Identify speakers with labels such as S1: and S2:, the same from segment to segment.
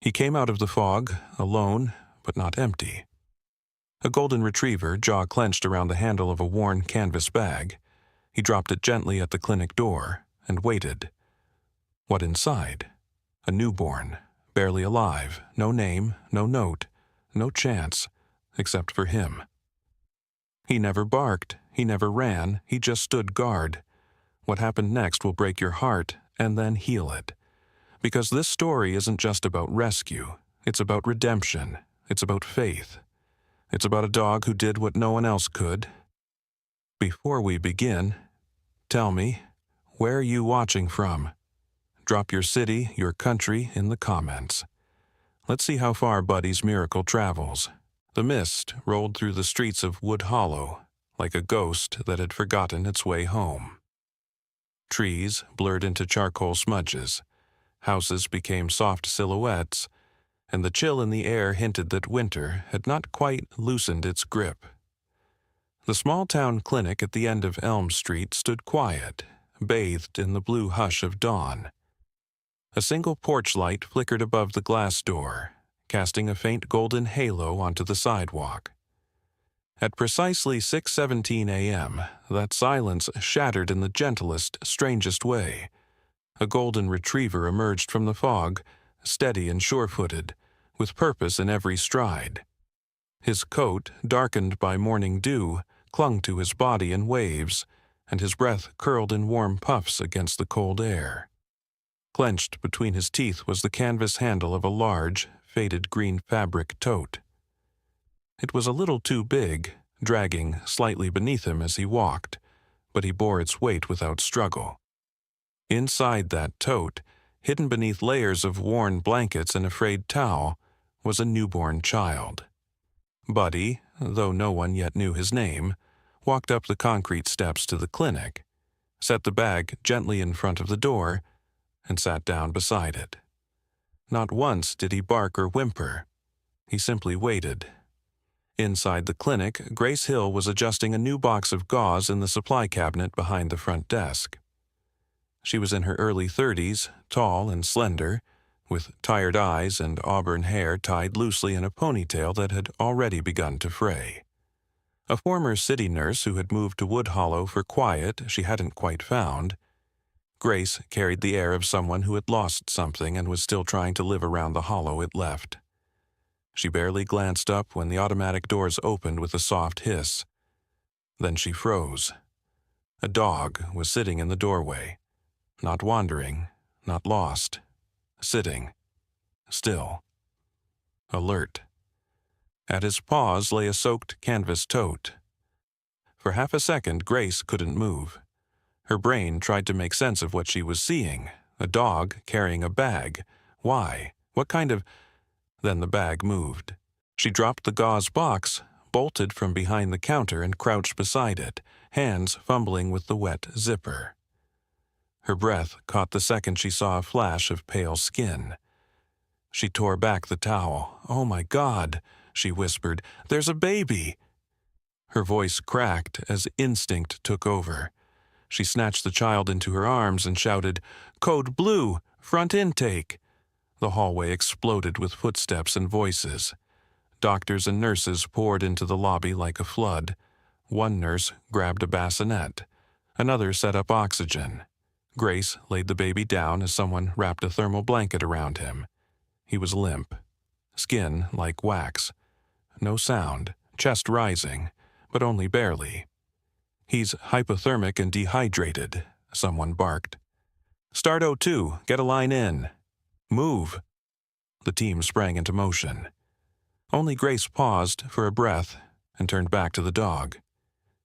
S1: He came out of the fog, alone, but not empty. A golden retriever, jaw clenched around the handle of a worn canvas bag. He dropped it gently at the clinic door and waited. What inside? A newborn, barely alive, no name, no note, no chance, except for him. He never barked, he never ran, he just stood guard. What happened next will break your heart and then heal it. Because this story isn't just about rescue, it's about redemption, it's about faith. It's about a dog who did what no one else could. Before we begin, tell me, where are you watching from? Drop your city, your country in the comments. Let's see how far Buddy's miracle travels. The mist rolled through the streets of Wood Hollow, like a ghost that had forgotten its way home. Trees blurred into charcoal smudges. Houses became soft silhouettes, and the chill in the air hinted that winter had not quite loosened its grip. The small-town clinic at the end of Elm Street stood quiet, bathed in the blue hush of dawn. A single porch light flickered above the glass door, casting a faint golden halo onto the sidewalk. At precisely 6:17 a.m., that silence shattered in the gentlest, strangest way. A golden retriever emerged from the fog, steady and sure-footed, with purpose in every stride. His coat, darkened by morning dew, clung to his body in waves, and his breath curled in warm puffs against the cold air. Clenched between his teeth was the canvas handle of a large, faded green fabric tote. It was a little too big, dragging slightly beneath him as he walked, but he bore its weight without struggle. Inside that tote, hidden beneath layers of worn blankets and a frayed towel, was a newborn child. Buddy, though no one yet knew his name, walked up the concrete steps to the clinic, set the bag gently in front of the door, and sat down beside it. Not once did he bark or whimper. He simply waited. Inside the clinic, Grace Hill was adjusting a new box of gauze in the supply cabinet behind the front desk. She was in her early 30s, tall and slender, with tired eyes and auburn hair tied loosely in a ponytail that had already begun to fray. A former city nurse who had moved to Wood Hollow for quiet she hadn't quite found, Grace carried the air of someone who had lost something and was still trying to live around the hollow it left. She barely glanced up when the automatic doors opened with a soft hiss. Then she froze. A dog was sitting in the doorway, not wandering, not lost, sitting, still, alert. At his paws lay a soaked canvas tote. For half a second, Grace couldn't move. Her brain tried to make sense of what she was seeing. A dog carrying a bag. Why? What kind of... Then the bag moved. She dropped the gauze box, bolted from behind the counter, and crouched beside it, hands fumbling with the wet zipper. Her breath caught the second she saw a flash of pale skin. She tore back the towel. "Oh my God," she whispered. "There's a baby!" Her voice cracked as instinct took over. She snatched the child into her arms and shouted, "Code Blue! Front intake!" The hallway exploded with footsteps and voices. Doctors and nurses poured into the lobby like a flood. One nurse grabbed a bassinet. Another set up oxygen. Grace laid the baby down as someone wrapped a thermal blanket around him. He was limp. Skin like wax. No sound, chest rising, but only barely. "He's hypothermic and dehydrated," someone barked. "Start O2, get a line in." "Move." The team sprang into motion. Only Grace paused for a breath and turned back to the dog.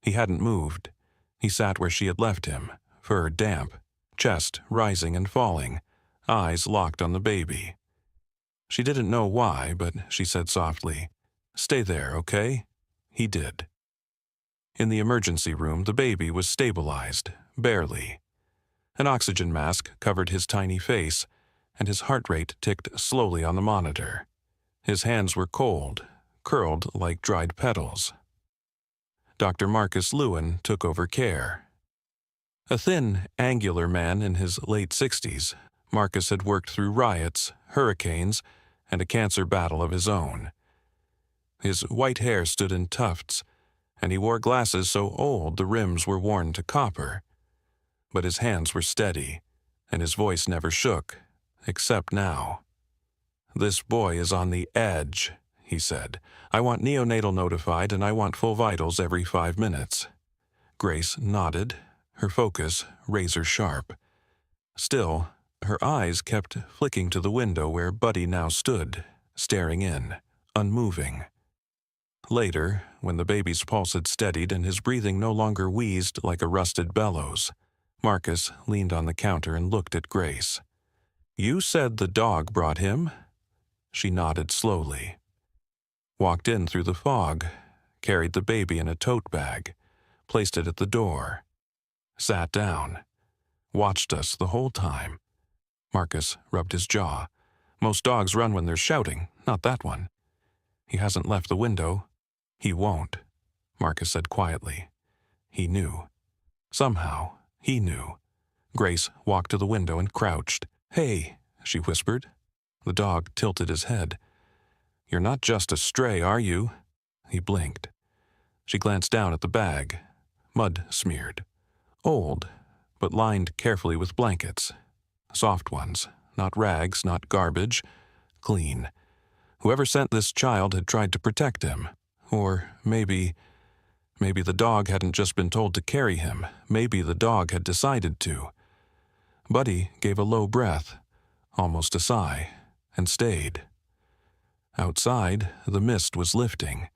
S1: He hadn't moved. He sat where she had left him, fur damp, chest rising and falling, eyes locked on the baby. She didn't know why, but she said softly, "Stay there, okay?" He did. In the emergency room, the baby was stabilized, barely. An oxygen mask covered his tiny face, and his heart rate ticked slowly on the monitor. His hands were cold, curled like dried petals. Dr. Marcus Lewin took over care. A thin, angular man in his late 60s, Marcus had worked through riots, hurricanes, and a cancer battle of his own. His white hair stood in tufts, and he wore glasses so old the rims were worn to copper. But his hands were steady, and his voice never shook, except now. "This boy is on the edge," he said. "I want neonatal notified, and I want full vitals every 5 minutes." Grace nodded, her focus razor sharp. Still, her eyes kept flicking to the window where Buddy now stood, staring in, unmoving. Later, when the baby's pulse had steadied and his breathing no longer wheezed like a rusted bellows, Marcus leaned on the counter and looked at Grace. "You said the dog brought him?" She nodded slowly. Walked in through the fog, carried the baby in a tote bag, placed it at the door, sat down, watched us the whole time. Marcus rubbed his jaw. "Most dogs run when they're shouting, not that one. He hasn't left the window. He won't," Marcus said quietly. He knew. Somehow, he knew. Grace walked to the window and crouched. "Hey," she whispered. The dog tilted his head. "You're not just a stray, are you?" He blinked. She glanced down at the bag. Mud smeared. Old, but lined carefully with blankets. Soft ones, not rags, not garbage. Clean. Whoever sent this child had tried to protect him. Or maybe the dog hadn't just been told to carry him. Maybe the dog had decided to. Buddy gave a low breath, almost a sigh, and stayed. Outside, the mist was lifting.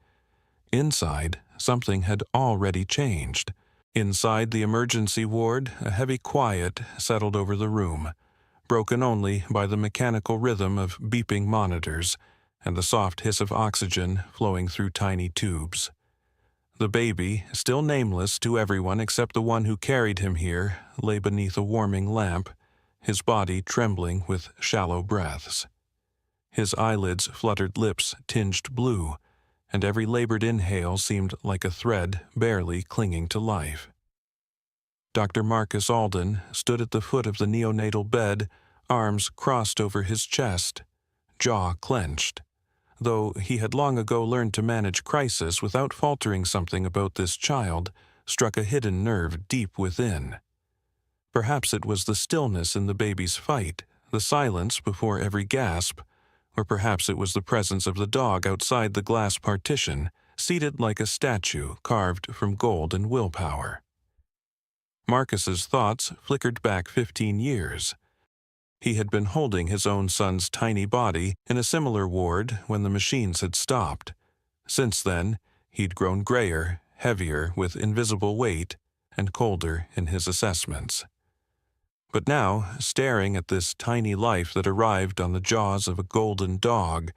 S1: Inside, something had already changed. Inside the emergency ward, a heavy quiet settled over the room, broken only by the mechanical rhythm of beeping monitors and the soft hiss of oxygen flowing through tiny tubes. The baby, still nameless to everyone except the one who carried him here, lay beneath a warming lamp, his body trembling with shallow breaths. His eyelids' fluttered lips tinged blue, and every labored inhale seemed like a thread barely clinging to life. Dr. Marcus Alden stood at the foot of the neonatal bed, arms crossed over his chest, jaw clenched. Though he had long ago learned to manage crisis without faltering, something about this child struck a hidden nerve deep within. Perhaps it was the stillness in the baby's fight, the silence before every gasp, or perhaps it was the presence of the dog outside the glass partition, seated like a statue carved from gold and willpower. Marcus's thoughts flickered back 15 years. He had been holding his own son's tiny body in a similar ward when the machines had stopped. Since then, he'd grown grayer, heavier with invisible weight, and colder in his assessments. But now, staring at this tiny life that arrived on the jaws of a golden dog,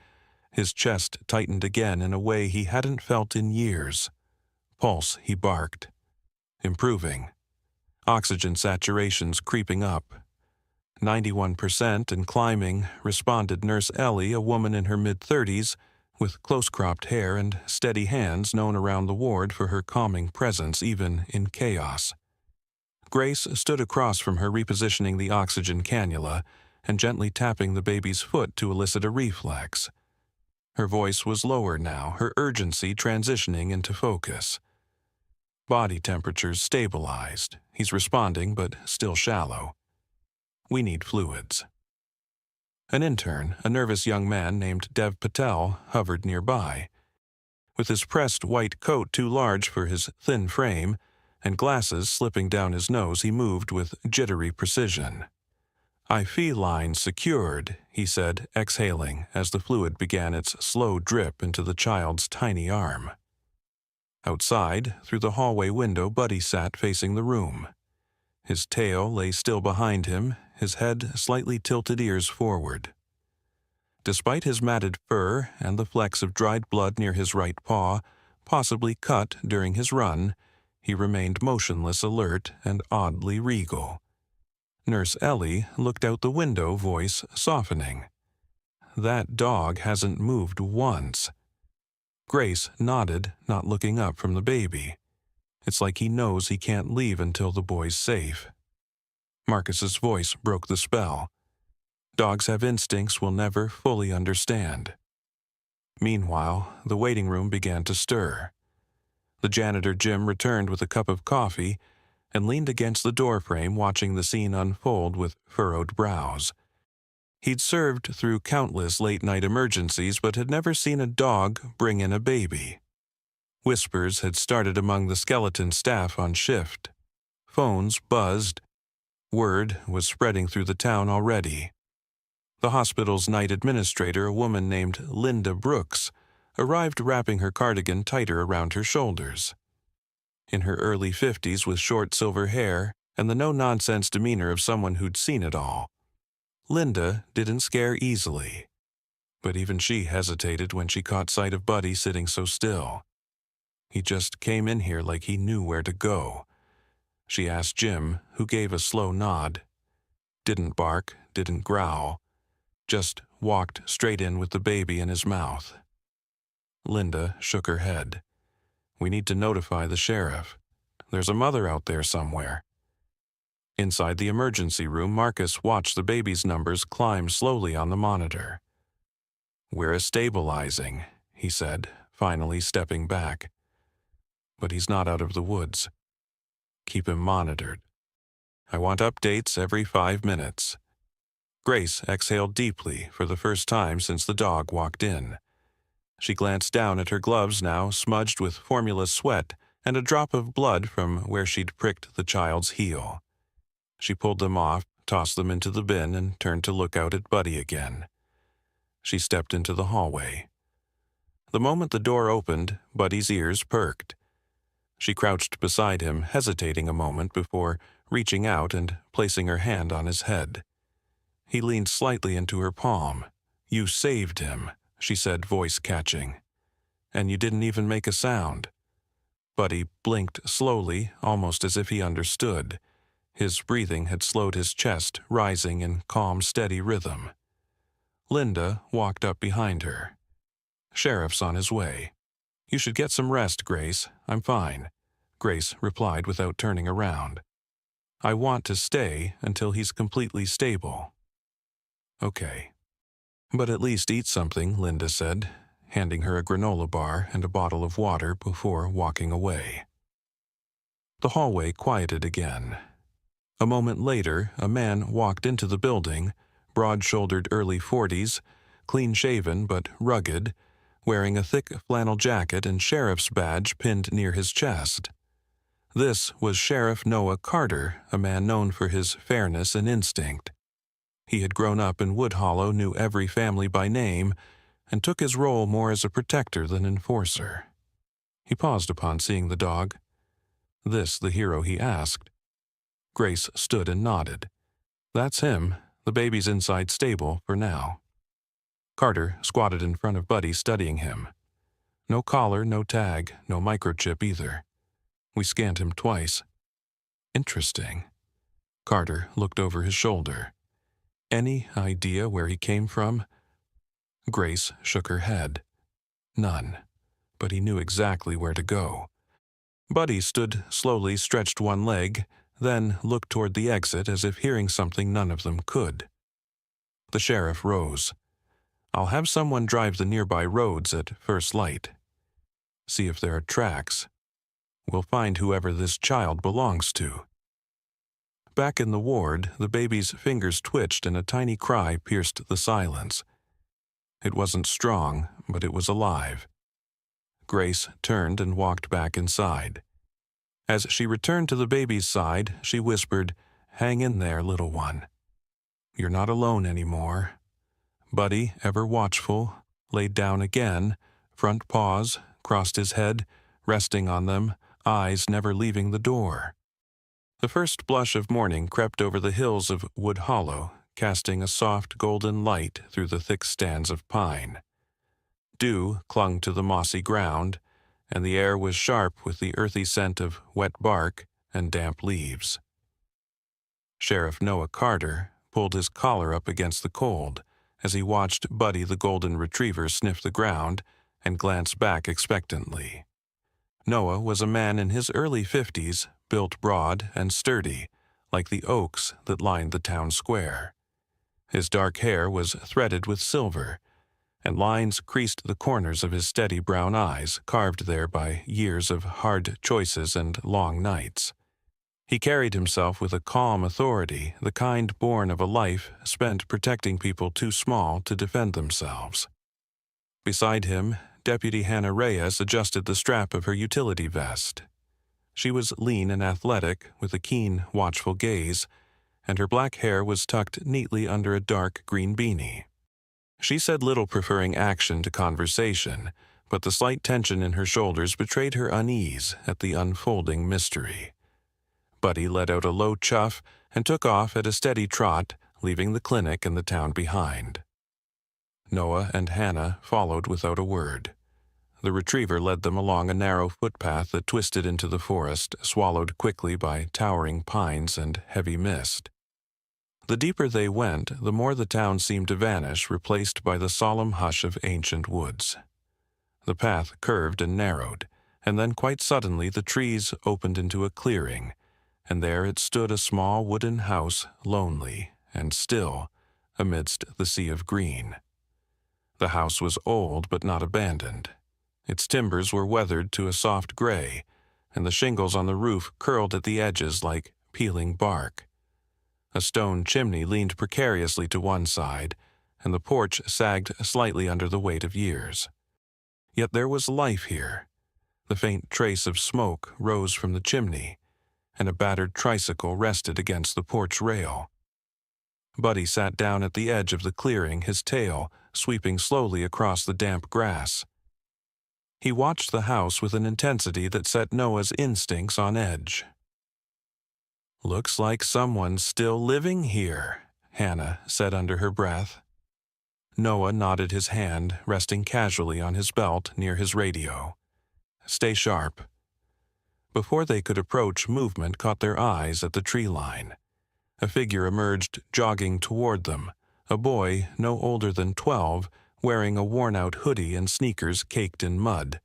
S1: his chest tightened again in a way he hadn't felt in years. Pulse, he barked. Improving. Oxygen saturations creeping up. 91% and climbing, responded Nurse Ellie, a woman in her mid-30s, with close-cropped hair and steady hands known around the ward for her calming presence even in chaos. Grace stood across from her, repositioning the oxygen cannula and gently tapping the baby's foot to elicit a reflex. Her voice was lower now, her urgency transitioning into focus. Body temperature's stabilized. He's responding, but still shallow. We need fluids. An intern, a nervous young man named Dev Patel, hovered nearby. With his pressed white coat too large for his thin frame, and glasses slipping down his nose, he moved with jittery precision. "IV line secured," he said, exhaling as the fluid began its slow drip into the child's tiny arm. Outside, through the hallway window, Buddy sat facing the room. His tail lay still behind him, his head slightly tilted, ears forward. Despite his matted fur and the flecks of dried blood near his right paw, possibly cut during his run, he remained motionless, alert, and oddly regal. Nurse Ellie looked out the window, voice softening. "That dog hasn't moved once." Grace nodded, not looking up from the baby. It's like he knows he can't leave until the boy's safe. Marcus's voice broke the spell. Dogs have instincts we'll never fully understand. Meanwhile, the waiting room began to stir. The janitor Jim returned with a cup of coffee and leaned against the doorframe watching the scene unfold with furrowed brows. He'd served through countless late-night emergencies but had never seen a dog bring in a baby. Whispers had started among the skeleton staff on shift. Phones buzzed. Word was spreading through the town already. The hospital's night administrator, a woman named Linda Brooks, arrived wrapping her cardigan tighter around her shoulders. In her early 50s with short silver hair and the no-nonsense demeanor of someone who'd seen it all, Linda didn't scare easily. But even she hesitated when she caught sight of Buddy sitting so still. He just came in here like he knew where to go. She asked Jim, who gave a slow nod. Didn't bark, didn't growl. Just walked straight in with the baby in his mouth. Linda shook her head. We need to notify the sheriff. There's a mother out there somewhere. Inside the emergency room, Marcus watched the baby's numbers climb slowly on the monitor. We're stabilizing, he said, finally stepping back. But he's not out of the woods. Keep him monitored. I want updates every 5 minutes. Grace exhaled deeply for the first time since the dog walked in. She glanced down at her gloves now smudged with formula sweat and a drop of blood from where she'd pricked the child's heel. She pulled them off, tossed them into the bin, and turned to look out at Buddy again. She stepped into the hallway. The moment the door opened, Buddy's ears perked. She crouched beside him, hesitating a moment before reaching out and placing her hand on his head. He leaned slightly into her palm. You saved him, she said, voice catching. And you didn't even make a sound. Buddy blinked slowly, almost as if he understood. His breathing had slowed his chest, rising in calm, steady rhythm. Linda walked up behind her. Sheriff's on his way. You should get some rest, Grace. I'm fine, Grace replied without turning around. I want to stay until he's completely stable. Okay. But at least eat something, Linda said, handing her a granola bar and a bottle of water before walking away. The hallway quieted again. A moment later, a man walked into the building, broad-shouldered early 40s, clean-shaven but rugged, wearing a thick flannel jacket and sheriff's badge pinned near his chest. This was Sheriff Noah Carter, a man known for his fairness and instinct. He had grown up in Wood Hollow, knew every family by name, and took his role more as a protector than enforcer. He paused upon seeing the dog. This the hero he asked. Grace stood and nodded. That's him. The baby's inside stable for now. Carter squatted in front of Buddy, studying him. No collar, no tag, no microchip either. We scanned him twice. Interesting. Carter looked over his shoulder. Any idea where he came from? Grace shook her head. None, but he knew exactly where to go. Buddy stood slowly, stretched one leg, then looked toward the exit as if hearing something none of them could. The sheriff rose. I'll have someone drive the nearby roads at first light. See if there are tracks. We'll find whoever this child belongs to. Back in the ward, the baby's fingers twitched and a tiny cry pierced the silence. It wasn't strong, but it was alive. Grace turned and walked back inside. As she returned to the baby's side, she whispered, Hang in there, little one. You're not alone anymore. Buddy, ever watchful, laid down again, front paws, crossed his head, resting on them, eyes never leaving the door. The first blush of morning crept over the hills of Wood Hollow, casting a soft golden light through the thick stands of pine. Dew clung to the mossy ground, and the air was sharp with the earthy scent of wet bark and damp leaves. Sheriff Noah Carter pulled his collar up against the cold as he watched Buddy the golden retriever sniff the ground and glance back expectantly. Noah was a man in his early 50s, built broad and sturdy, like the oaks that lined the town square. His dark hair was threaded with silver, and lines creased the corners of his steady brown eyes, carved there by years of hard choices and long nights. He carried himself with a calm authority, the kind born of a life spent protecting people too small to defend themselves. Beside him, Deputy Hannah Reyes adjusted the strap of her utility vest. She was lean and athletic, with a keen, watchful gaze, and her black hair was tucked neatly under a dark green beanie. She said little, preferring action to conversation, but the slight tension in her shoulders betrayed her unease at the unfolding mystery. Buddy let out a low chuff and took off at a steady trot, leaving the clinic and the town behind. Noah and Hannah followed without a word. The retriever led them along a narrow footpath that twisted into the forest, swallowed quickly by towering pines and heavy mist. The deeper they went, the more the town seemed to vanish, replaced by the solemn hush of ancient woods. The path curved and narrowed, and then quite suddenly the trees opened into a clearing, and there it stood, a small wooden house, lonely and still, amidst the sea of green. The house was old but not abandoned. Its timbers were weathered to a soft gray, and the shingles on the roof curled at the edges like peeling bark. A stone chimney leaned precariously to one side, and the porch sagged slightly under the weight of years. Yet there was life here. The faint trace of smoke rose from the chimney, and a battered tricycle rested against the porch rail. Buddy sat down at the edge of the clearing, his tail sweeping slowly across the damp grass. He watched the house with an intensity that set Noah's instincts on edge. "Looks like someone's still living here," Hannah said under her breath. Noah nodded, his hand resting casually on his belt near his radio. "Stay sharp." Before they could approach, movement caught their eyes at the tree line. A figure emerged, jogging toward them, a boy no older than 12, wearing a worn-out hoodie and sneakers caked in mud.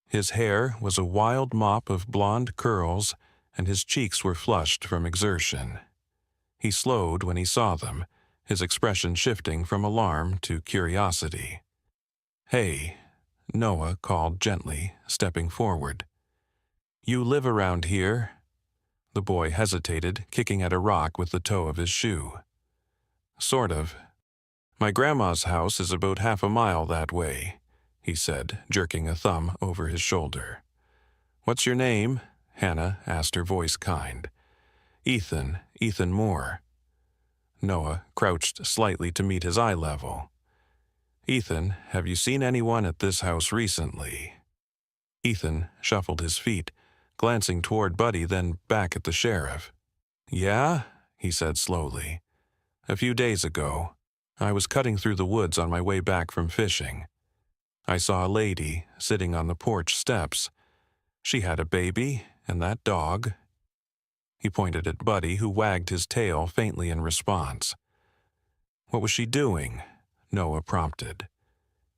S1: His hair was a wild mop of blonde curls, and his cheeks were flushed from exertion. He slowed when he saw them, his expression shifting from alarm to curiosity. "Hey," Noah called gently, stepping forward. "You live around here?" The boy hesitated, kicking at a rock with the toe of his shoe. "Sort of. My grandma's house is about half a mile that way," he said, jerking a thumb over his shoulder. "What's your name?" Hannah asked, her voice kind. Ethan Moore." Noah crouched slightly to meet his eye level. "Ethan, have you seen anyone at this house recently?" Ethan shuffled his feet, glancing toward Buddy, then back at the sheriff. "Yeah?" he said slowly. "A few days ago, I was cutting through the woods on my way back from fishing. I saw a lady sitting on the porch steps. She had a baby and that dog." He pointed at Buddy, who wagged his tail faintly in response. "What was she doing?" Noah prompted.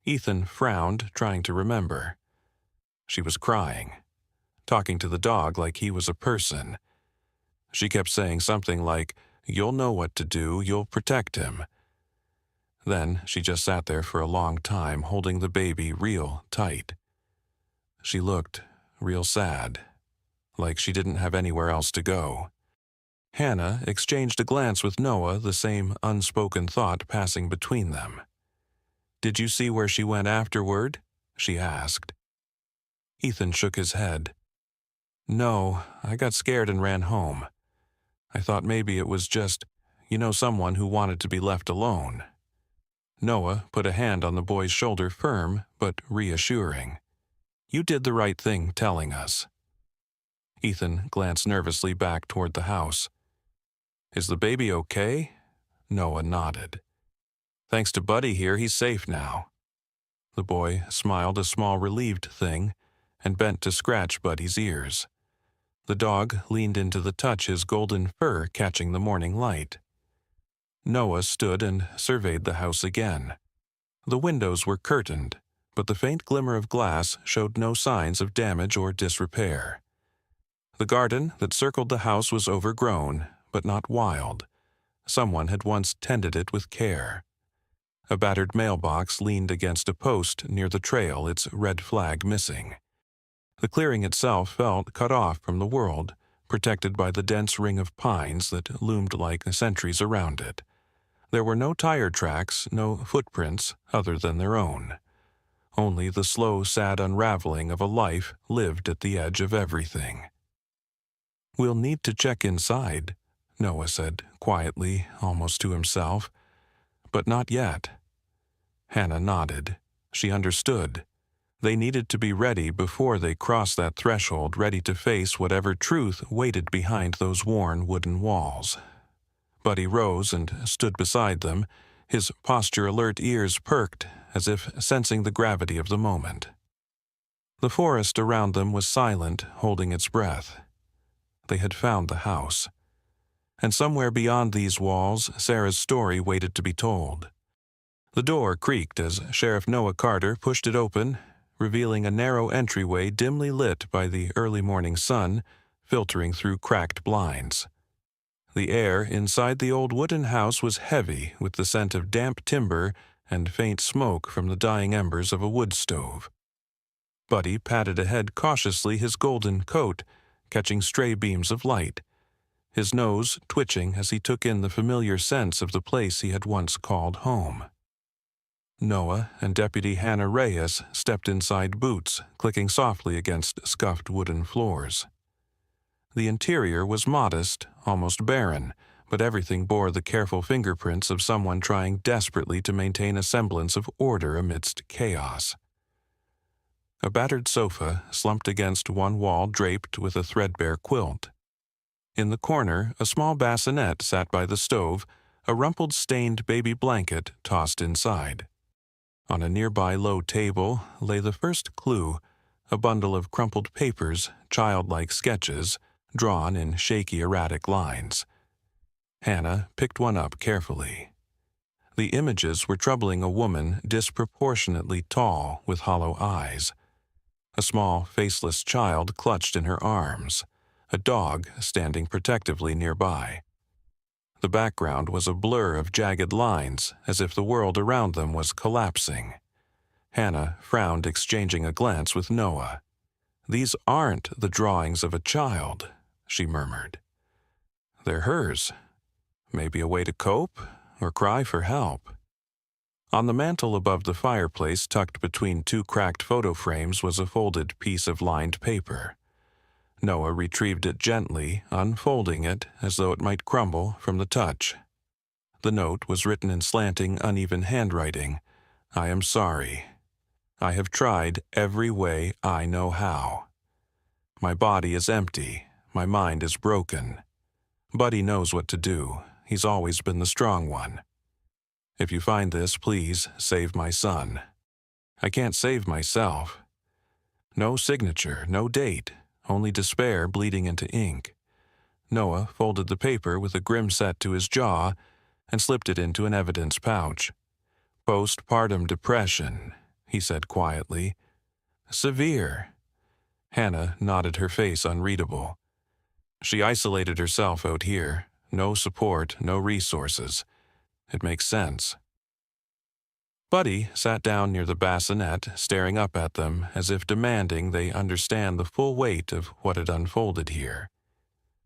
S1: Ethan frowned, trying to remember. "She was crying, talking to the dog like he was a person. She kept saying something like, 'You'll know what to do, you'll protect him.' Then she just sat there for a long time, holding the baby real tight. She looked real sad, like she didn't have anywhere else to go." Hannah exchanged a glance with Noah, the same unspoken thought passing between them. "Did you see where she went afterward?" she asked. Ethan shook his head. "No, I got scared and ran home. I thought maybe it was just, someone who wanted to be left alone." Noah put a hand on the boy's shoulder, firm but reassuring. "You did the right thing telling us." Ethan glanced nervously back toward the house. "Is the baby okay?" Noah nodded. "Thanks to Buddy here, he's safe now." The boy smiled, a small relieved thing, and bent to scratch Buddy's ears. The dog leaned into the touch, his golden fur catching the morning light. Noah stood and surveyed the house again. The windows were curtained, but the faint glimmer of glass showed no signs of damage or disrepair. The garden that circled the house was overgrown, but not wild. someone had once tended it with care. A battered mailbox leaned against a post near the trail, its red flag missing. The clearing itself felt cut off from the world, protected by the dense ring of pines that loomed like sentries around it. There were no tire tracks, no footprints other than their own. Only the slow, sad unraveling of a life lived at the edge of everything. "We'll need to check inside," Noah said quietly, almost to himself. "But not yet." Hannah nodded. She understood. They needed to be ready before they crossed that threshold, ready to face whatever truth waited behind those worn wooden walls. Buddy rose and stood beside them, his posture-alert ears perked, as if sensing the gravity of the moment. The forest around them was silent, holding its breath. They had found the house. And somewhere beyond these walls, Sarah's story waited to be told. The door creaked as Sheriff Noah Carter pushed it open, revealing a narrow entryway dimly lit by the early morning sun filtering through cracked blinds. The air inside the old wooden house was heavy with the scent of damp timber and faint smoke from the dying embers of a wood stove. Buddy patted ahead cautiously, his golden coat catching stray beams of light, his nose twitching as he took in the familiar sense of the place he had once called home. Noah and Deputy Hannah Reyes stepped inside boots, clicking softly against scuffed wooden floors. The interior was modest, almost barren, but everything bore the careful fingerprints of someone trying desperately to maintain a semblance of order amidst chaos. A battered sofa slumped against one wall draped with a threadbare quilt. In the corner, a small bassinet sat by the stove, a rumpled stained baby blanket tossed inside. On a nearby low table lay the first clue, a bundle of crumpled papers, childlike sketches, drawn in shaky, erratic lines. Hannah picked one up carefully. The images were troubling a woman disproportionately tall with hollow eyes. A small, faceless child clutched in her arms, a dog standing protectively nearby. The background was a blur of jagged lines, as if the world around them was collapsing. Hannah frowned, exchanging a glance with Noah. "These aren't the drawings of a child," she murmured. "They're hers. Maybe a way to cope, or cry for help." On the mantel above the fireplace, tucked between two cracked photo frames, was a folded piece of lined paper. Noah retrieved it gently, unfolding it as though it might crumble from the touch. The note was written in slanting, uneven handwriting. "I am sorry. I have tried every way I know how. My body is empty. My mind is broken. Buddy knows what to do. He's always been the strong one. If you find this, please save my son. I can't save myself." No signature, no date. Only despair bleeding into ink. Noah folded the paper with a grim set to his jaw and slipped it into an evidence pouch. "Postpartum depression," he said quietly. "Severe." Hannah nodded, her face unreadable. "She isolated herself out here. No support, no resources. It makes sense." Buddy sat down near the bassinet, staring up at them as if demanding they understand the full weight of what had unfolded here.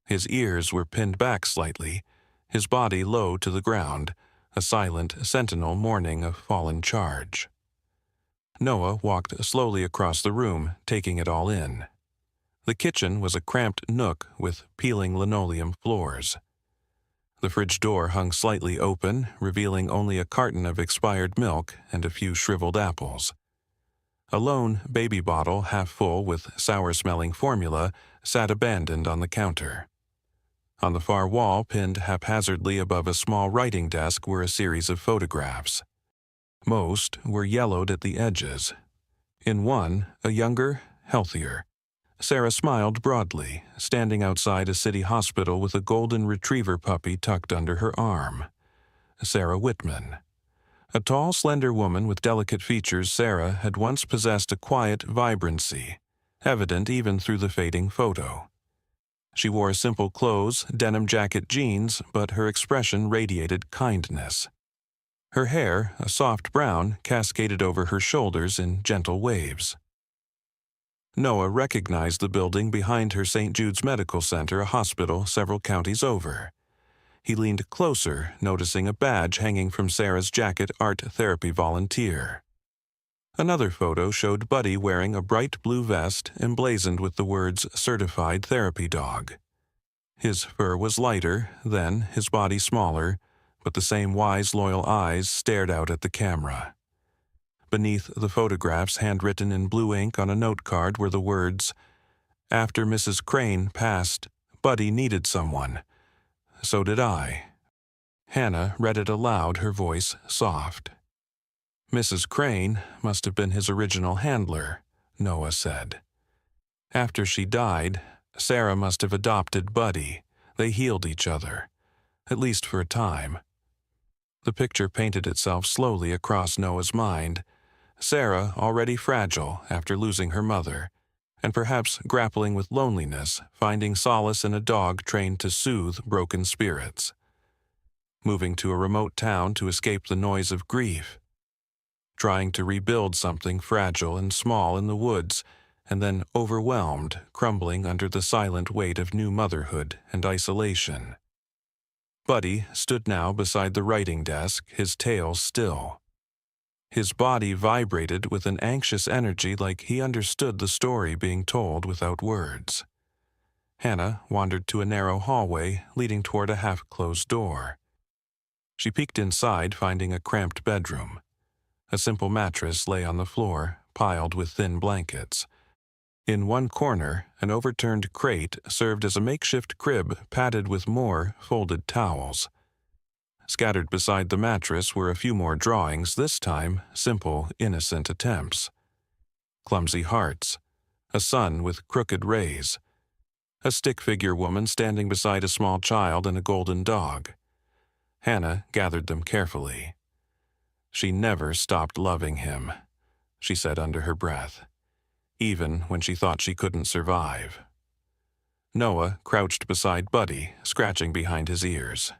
S1: His ears were pinned back slightly, his body low to the ground, a silent sentinel mourning a fallen charge. Noah walked slowly across the room, taking it all in. The kitchen was a cramped nook with peeling linoleum floors. The fridge door hung slightly open, revealing only a carton of expired milk and a few shriveled apples. A lone baby bottle, half full with sour-smelling formula, sat abandoned on the counter. On the far wall, pinned haphazardly above a small writing desk, were a series of photographs. Most were yellowed at the edges. In one, a younger, healthier Sarah smiled broadly, standing outside a city hospital with a golden retriever puppy tucked under her arm. Sarah Whitman. A tall, slender woman with delicate features, Sarah had once possessed a quiet vibrancy, evident even through the fading photo. She wore simple clothes, denim jacket, jeans, but her expression radiated kindness. Her hair, a soft brown, cascaded over her shoulders in gentle waves. Noah recognized the building behind her St. Jude's Medical Center, a hospital several counties over. He leaned closer, noticing a badge hanging from Sarah's jacket, Art Therapy Volunteer. Another photo showed Buddy wearing a bright blue vest emblazoned with the words Certified Therapy Dog. His fur was lighter, then his body smaller, but the same wise, loyal eyes stared out at the camera. Beneath the photographs, handwritten in blue ink on a note card, were the words, "After Mrs. Crane passed, Buddy needed someone. So did I." Hannah read it aloud, her voice soft. "Mrs. Crane must have been his original handler," Noah said. "After she died, Sarah must have adopted Buddy. They healed each other, at least for a time." The picture painted itself slowly across Noah's mind. Sarah, already fragile after losing her mother, and perhaps grappling with loneliness, finding solace in a dog trained to soothe broken spirits. Moving to a remote town to escape the noise of grief. Trying to rebuild something fragile and small in the woods, and then overwhelmed, crumbling under the silent weight of new motherhood and isolation. Buddy stood now beside the writing desk, his tail still. His body vibrated with an anxious energy, like he understood the story being told without words. Hannah wandered to a narrow hallway leading toward a half-closed door. She peeked inside, finding a cramped bedroom. A simple mattress lay on the floor, piled with thin blankets. In one corner, an overturned crate served as a makeshift crib padded with more folded towels. Scattered beside the mattress were a few more drawings, this time simple, innocent attempts. Clumsy hearts, a sun with crooked rays, a stick-figure woman standing beside a small child and a golden dog. Hannah gathered them carefully. "She never stopped loving him," she said under her breath, even when she thought she couldn't survive. Noah crouched beside Buddy, scratching behind his ears.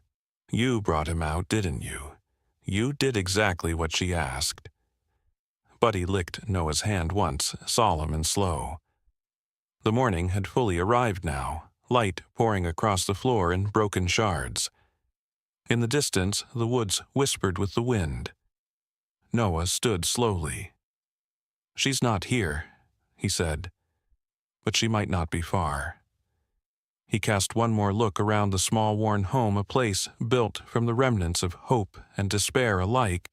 S1: "You brought him out, didn't you? You did exactly what she asked." Buddy licked Noah's hand once, solemn and slow. The morning had fully arrived now, light pouring across the floor in broken shards. In the distance, the woods whispered with the wind. Noah stood slowly. "She's not here," he said, "but she might not be far." He cast one more look around the small worn home, a place built from the remnants of hope and despair alike,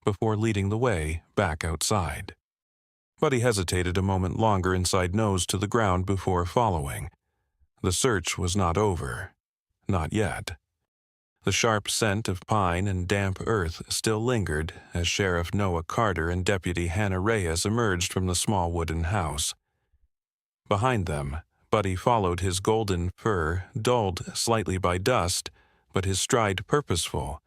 S1: before leading the way back outside. But he hesitated a moment longer inside, nose to the ground, before following. The search was not over. Not yet. The sharp scent of pine and damp earth still lingered as Sheriff Noah Carter and Deputy Hannah Reyes emerged from the small wooden house. Behind them, Buddy followed, his golden fur dulled slightly by dust, but his stride purposeful,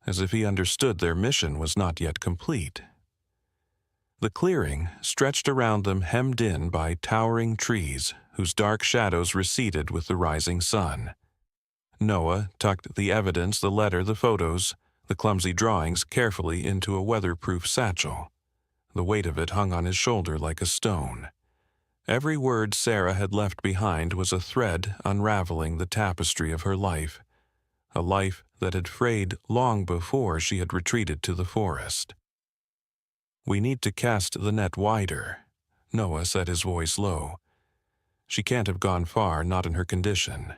S1: as if he understood their mission was not yet complete. The clearing stretched around them, hemmed in by towering trees whose dark shadows receded with the rising sun. Noah tucked the evidence, the letter, the photos, the clumsy drawings carefully into a weatherproof satchel. The weight of it hung on his shoulder like a stone. Every word Sarah had left behind was a thread unraveling the tapestry of her life, a life that had frayed long before she had retreated to the forest. "We need to cast the net wider," Noah said, his voice low. "She can't have gone far, not in her condition."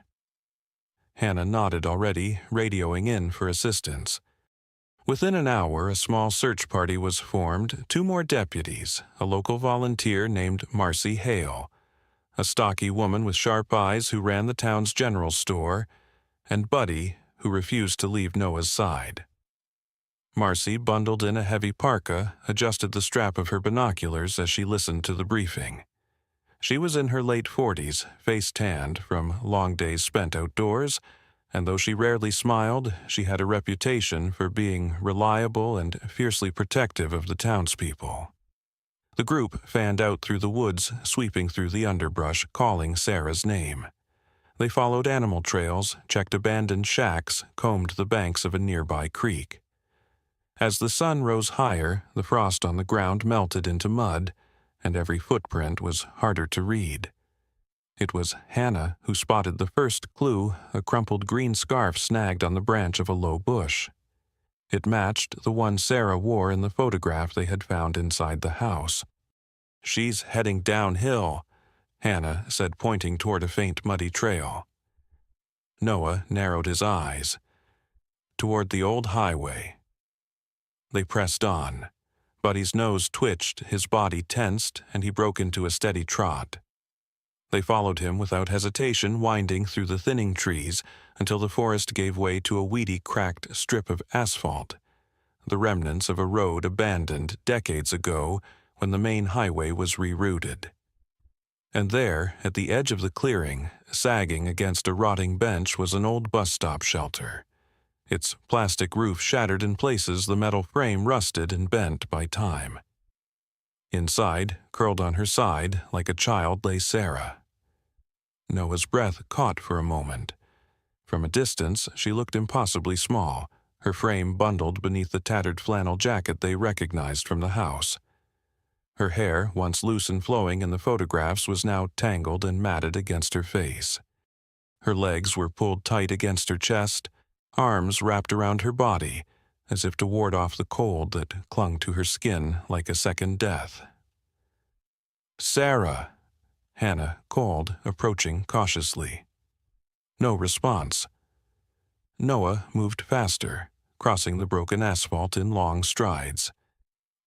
S1: Hannah nodded already, radioing in for assistance. Within an hour, a small search party was formed, 2 more deputies, a local volunteer named Marcy Hale, a stocky woman with sharp eyes who ran the town's general store, and Buddy, who refused to leave Noah's side. Marcy bundled in a heavy parka, adjusted the strap of her binoculars as she listened to the briefing. She was in her late 40s, face tanned from long days spent outdoors, and though she rarely smiled, she had a reputation for being reliable and fiercely protective of the townspeople. The group fanned out through the woods, sweeping through the underbrush, calling Sarah's name. They followed animal trails, checked abandoned shacks, combed the banks of a nearby creek. As the sun rose higher, the frost on the ground melted into mud, and every footprint was harder to read. It was Hannah who spotted the first clue, a crumpled green scarf snagged on the branch of a low bush. It matched the one Sarah wore in the photograph they had found inside the house. "She's heading downhill," Hannah said, pointing toward a faint muddy trail. Noah narrowed his eyes. "Toward the old highway." They pressed on. Buddy's nose twitched, his body tensed, and he broke into a steady trot. They followed him without hesitation, winding through the thinning trees until the forest gave way to a weedy, cracked strip of asphalt, the remnants of a road abandoned decades ago when the main highway was rerouted. And there, at the edge of the clearing, sagging against a rotting bench, was an old bus stop shelter. Its plastic roof shattered in places, the metal frame rusted and bent by time. Inside, curled on her side, like a child, lay Sarah. Noah's breath caught for a moment. From a distance, she looked impossibly small, her frame bundled beneath the tattered flannel jacket they recognized from the house. Her hair, once loose and flowing in the photographs, was now tangled and matted against her face. Her legs were pulled tight against her chest, arms wrapped around her body, as if to ward off the cold that clung to her skin like a second death. "Sarah," Hannah called, approaching cautiously. No response. Noah moved faster, crossing the broken asphalt in long strides.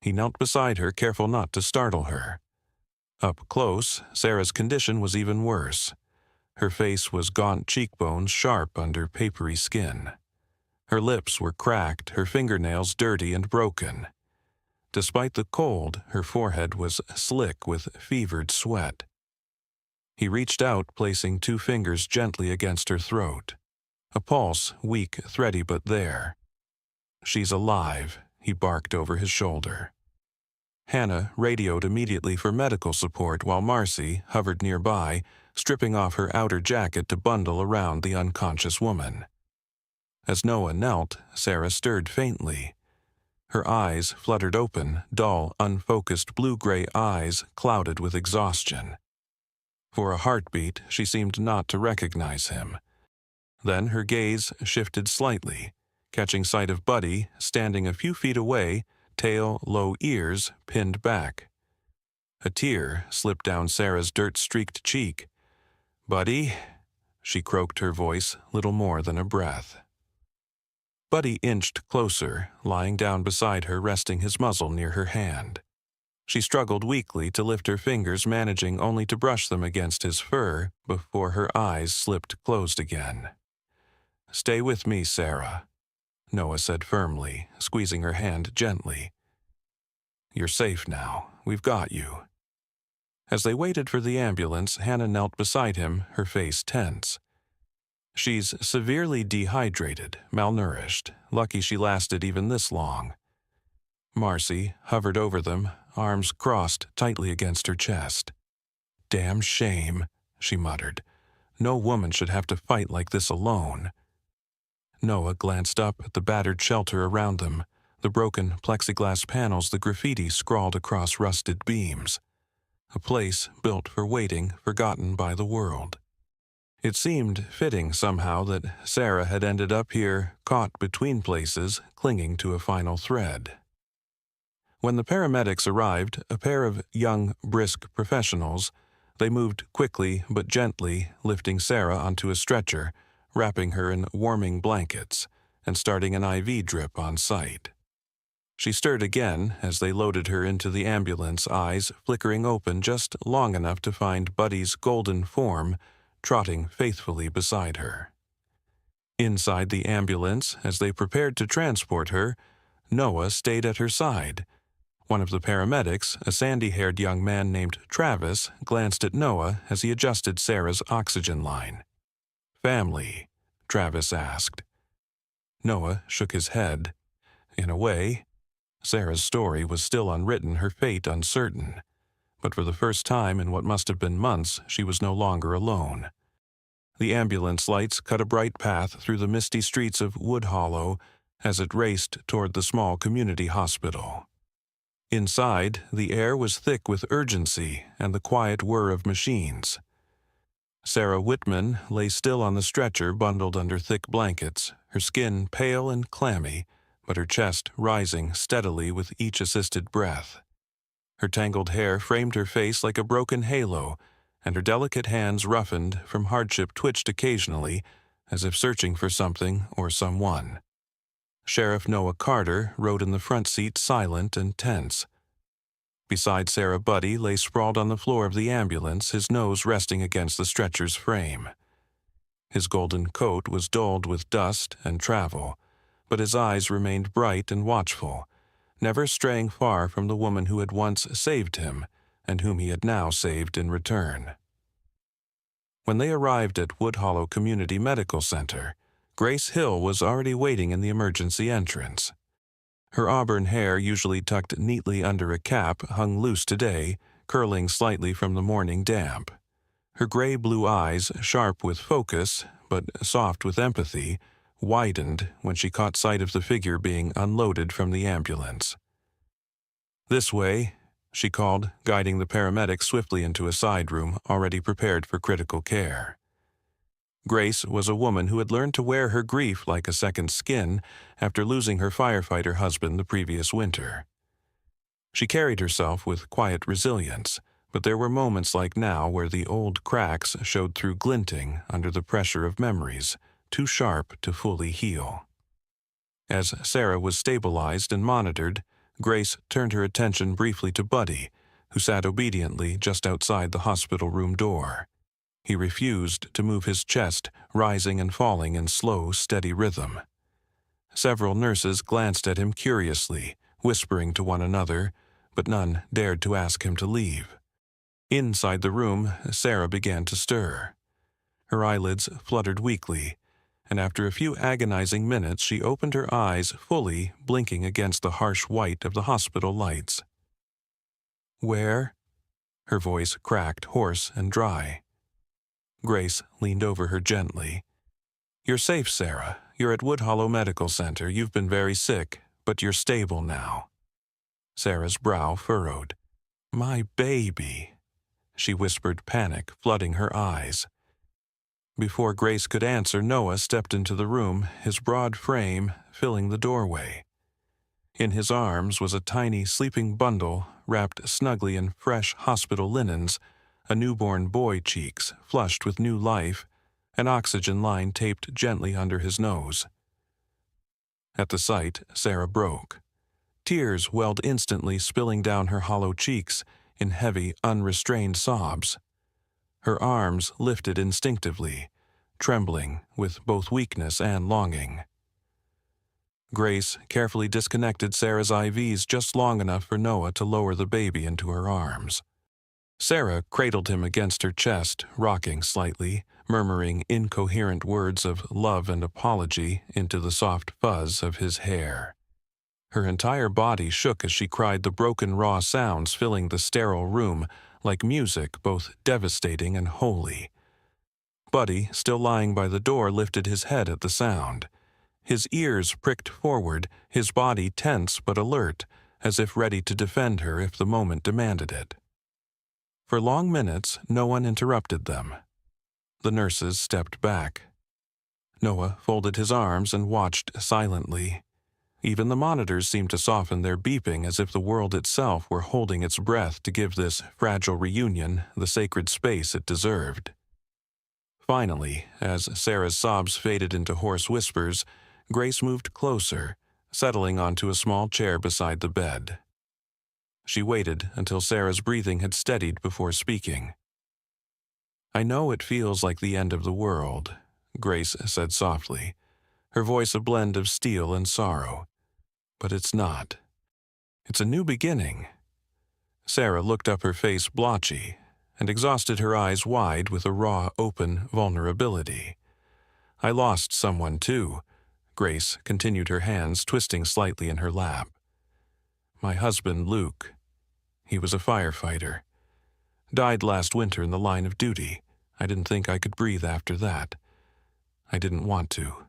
S1: He knelt beside her, careful not to startle her. Up close, Sarah's condition was even worse. Her face was gaunt cheekbones sharp under papery skin. Her lips were cracked, her fingernails dirty and broken. Despite the cold, her forehead was slick with fevered sweat. He reached out, placing 2 fingers gently against her throat. A pulse, weak, thready, but there. "She's alive," he barked over his shoulder. Hannah radioed immediately for medical support while Marcy hovered nearby, stripping off her outer jacket to bundle around the unconscious woman. As Noah knelt, Sarah stirred faintly. Her eyes fluttered open, dull, unfocused blue-gray eyes clouded with exhaustion. For a heartbeat, she seemed not to recognize him. Then her gaze shifted slightly, catching sight of Buddy standing a few feet away, tail, low ears pinned back. A tear slipped down Sarah's dirt-streaked cheek. "Buddy," she croaked, her voice little more than a breath. Buddy inched closer, lying down beside her, resting his muzzle near her hand. She struggled weakly to lift her fingers, managing only to brush them against his fur before her eyes slipped closed again. "Stay with me, Sarah," Noah said firmly, squeezing her hand gently. "You're safe now. We've got you." As they waited for the ambulance, Hannah knelt beside him, her face tense. "She's severely dehydrated, malnourished. Lucky she lasted even this long." Marcy hovered over them, arms crossed tightly against her chest. "Damn shame," she muttered. "No woman should have to fight like this alone." Noah glanced up at the battered shelter around them, the broken plexiglass panels, the graffiti scrawled across rusted beams. A place built for waiting, forgotten by the world. It seemed fitting somehow that Sarah had ended up here, caught between places, clinging to a final thread. When the paramedics arrived, a pair of young, brisk professionals, they moved quickly but gently, lifting Sarah onto a stretcher, wrapping her in warming blankets, and starting an IV drip on site. She stirred again as they loaded her into the ambulance, eyes flickering open just long enough to find Buddy's golden form trotting faithfully beside her. Inside the ambulance, as they prepared to transport her, Noah stayed at her side. One of the paramedics, a sandy-haired young man named Travis, glanced at Noah as he adjusted Sarah's oxygen line. "Family?" Travis asked. Noah shook his head. In a way, Sarah's story was still unwritten, her fate uncertain. But for the first time in what must have been months, she was no longer alone. The ambulance lights cut a bright path through the misty streets of Wood Hollow as it raced toward the small community hospital. Inside, the air was thick with urgency and the quiet whir of machines. Sarah Whitman lay still on the stretcher, bundled under thick blankets, her skin pale and clammy, but her chest rising steadily with each assisted breath. Her tangled hair framed her face like a broken halo, and her delicate hands, roughened from hardship, twitched occasionally, as if searching for something or someone. Sheriff Noah Carter rode in the front seat, silent and tense. Beside Sarah, Buddy lay sprawled on the floor of the ambulance, his nose resting against the stretcher's frame. His golden coat was dulled with dust and travel, but his eyes remained bright and watchful, never straying far from the woman who had once saved him and whom he had now saved in return. When they arrived at Wood Hollow Community Medical Center, Grace Hill was already waiting in the emergency entrance. Her auburn hair, usually tucked neatly under a cap, hung loose today, curling slightly from the morning damp. Her gray-blue eyes, sharp with focus, but soft with empathy, widened when she caught sight of the figure being unloaded from the ambulance. "This way," she called, guiding the paramedic swiftly into a side room already prepared for critical care. Grace was a woman who had learned to wear her grief like a second skin after losing her firefighter husband the previous winter. She carried herself with quiet resilience, but there were moments like now where the old cracks showed through, glinting under the pressure of memories, too sharp to fully heal. As Sarah was stabilized and monitored, Grace turned her attention briefly to Buddy, who sat obediently just outside the hospital room door. He refused to move his chest, rising and falling in slow, steady rhythm. Several nurses glanced at him curiously, whispering to one another, but none dared to ask him to leave. Inside the room, Sarah began to stir. Her eyelids fluttered weakly, and after a few agonizing minutes she opened her eyes fully, blinking against the harsh white of the hospital lights. "Where?" Her voice cracked, hoarse and dry. Grace leaned over her gently. "You're safe, Sarah. You're at Wood Hollow Medical Center. You've been very sick, but you're stable now." Sarah's brow furrowed. "My baby," she whispered, panic flooding her eyes. Before Grace could answer, Noah stepped into the room, his broad frame filling the doorway. In his arms was a tiny sleeping bundle wrapped snugly in fresh hospital linens, a newborn boy, cheeks flushed with new life, an oxygen line taped gently under his nose. At the sight, Sarah broke. Tears welled instantly, spilling down her hollow cheeks in heavy, unrestrained sobs. Her arms lifted instinctively, trembling with both weakness and longing. Grace carefully disconnected Sarah's IVs just long enough for Noah to lower the baby into her arms. Sarah cradled him against her chest, rocking slightly, murmuring incoherent words of love and apology into the soft fuzz of his hair. Her entire body shook as she cried, the broken, raw sounds filling the sterile room like music both devastating and holy. Buddy, still lying by the door, lifted his head at the sound. His ears pricked forward, his body tense but alert, as if ready to defend her if the moment demanded it. For long minutes, no one interrupted them. The nurses stepped back. Noah folded his arms and watched silently. Even the monitors seemed to soften their beeping, as if the world itself were holding its breath to give this fragile reunion the sacred space it deserved. Finally, as Sarah's sobs faded into hoarse whispers, Grace moved closer, settling onto a small chair beside the bed. She waited until Sarah's breathing had steadied before speaking. "I know it feels like the end of the world," Grace said softly, her voice a blend of steel and sorrow. "But it's not. It's a new beginning." Sarah looked up, her face blotchy, and exhausted, her eyes wide with a raw, open vulnerability. "I lost someone too," Grace continued, her hands twisting slightly in her lap. "My husband, Luke. He was a firefighter. Died last winter in the line of duty. I didn't think I could breathe after that. I didn't want to.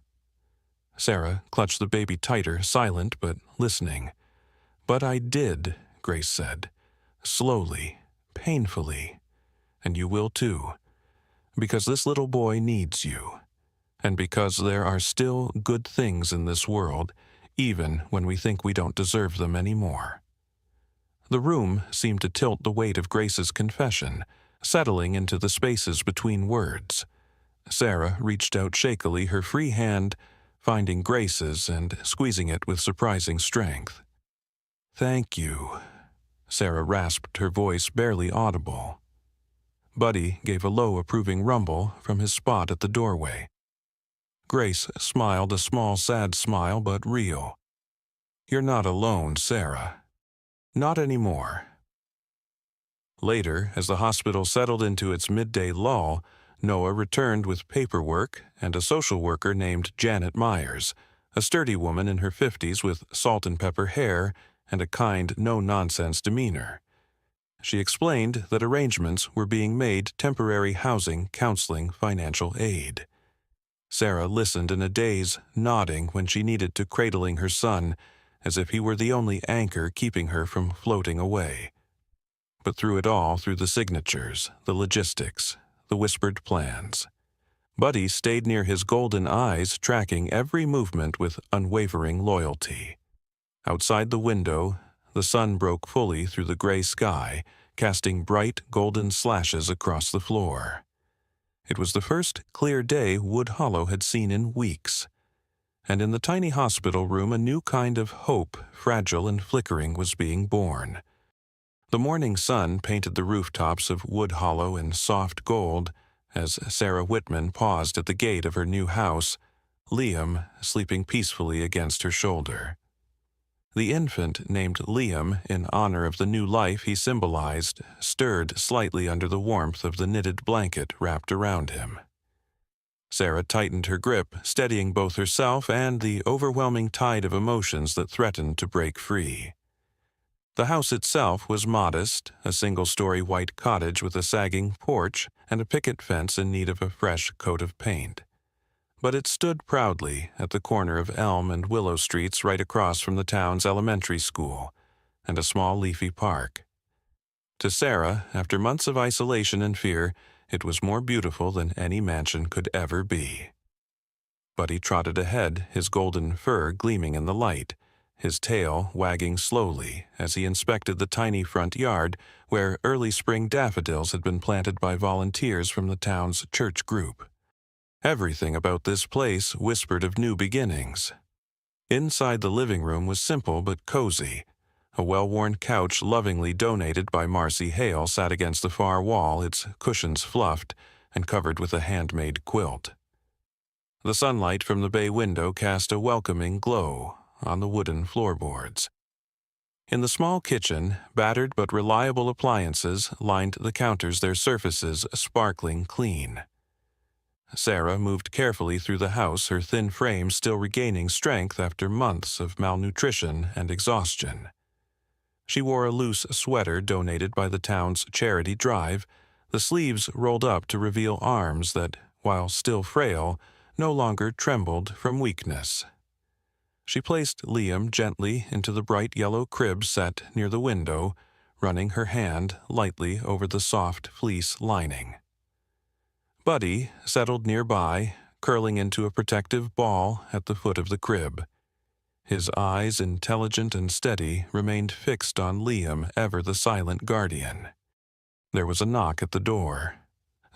S1: Sarah clutched the baby tighter, silent but listening. But I did, Grace said. Slowly, painfully. And you will too. Because this little boy needs you. And because there are still good things in this world, even when we think we don't deserve them anymore. The room seemed to tilt the weight of Grace's confession, settling into the spaces between words. Sarah reached out shakily, her free hand finding Grace's and squeezing it with surprising strength. "Thank you," Sarah rasped, her voice barely audible. Buddy gave a low, approving rumble from his spot at the doorway. Grace smiled, a small, sad smile, but real. "You're not alone, Sarah. Not anymore." Later, as the hospital settled into its midday lull, Noah returned with paperwork and a social worker named Janet Myers, a sturdy woman in her 50s with salt and pepper hair and a kind, no-nonsense demeanor. She explained that arrangements were being made: temporary housing, counseling, financial aid. Sarah listened in a daze, nodding when she needed to, cradling her son, as if he were the only anchor keeping her from floating away. But through it all, through the signatures, the logistics, the whispered plans, Buddy stayed near his golden eyes, tracking every movement with unwavering loyalty. Outside the window, the sun broke fully through the gray sky, casting bright golden slashes across the floor. It was the first clear day Wood Hollow had seen in weeks. And in the tiny hospital room, a new kind of hope, fragile and flickering, was being born. The morning sun painted the rooftops of Wood Hollow in soft gold as Sarah Whitman paused at the gate of her new house, Liam sleeping peacefully against her shoulder. The infant, named Liam in honor of the new life he symbolized, stirred slightly under the warmth of the knitted blanket wrapped around him. Sarah tightened her grip, steadying both herself and the overwhelming tide of emotions that threatened to break free. The house itself was modest, a single-story white cottage with a sagging porch and a picket fence in need of a fresh coat of paint. But it stood proudly at the corner of Elm and Willow Streets, right across from the town's elementary school and a small leafy park. To Sarah, after months of isolation and fear, it was more beautiful than any mansion could ever be. Buddy trotted ahead, his golden fur gleaming in the light, his tail wagging slowly as he inspected the tiny front yard where early spring daffodils had been planted by volunteers from the town's church group. Everything about this place whispered of new beginnings. Inside the living room was simple but cozy. A well-worn couch lovingly donated by Marcy Hale sat against the far wall, its cushions fluffed and covered with a handmade quilt. The sunlight from the bay window cast a welcoming glow on the wooden floorboards. In the small kitchen, battered but reliable appliances lined the counters, their surfaces sparkling clean. Sarah moved carefully through the house, her thin frame still regaining strength after months of malnutrition and exhaustion. She wore a loose sweater donated by the town's charity drive, the sleeves rolled up to reveal arms that, while still frail, no longer trembled from weakness. She placed Liam gently into the bright yellow crib set near the window, running her hand lightly over the soft fleece lining. Buddy settled nearby, curling into a protective ball at the foot of the crib. His eyes, intelligent and steady, remained fixed on Liam, ever the silent guardian. There was a knock at the door.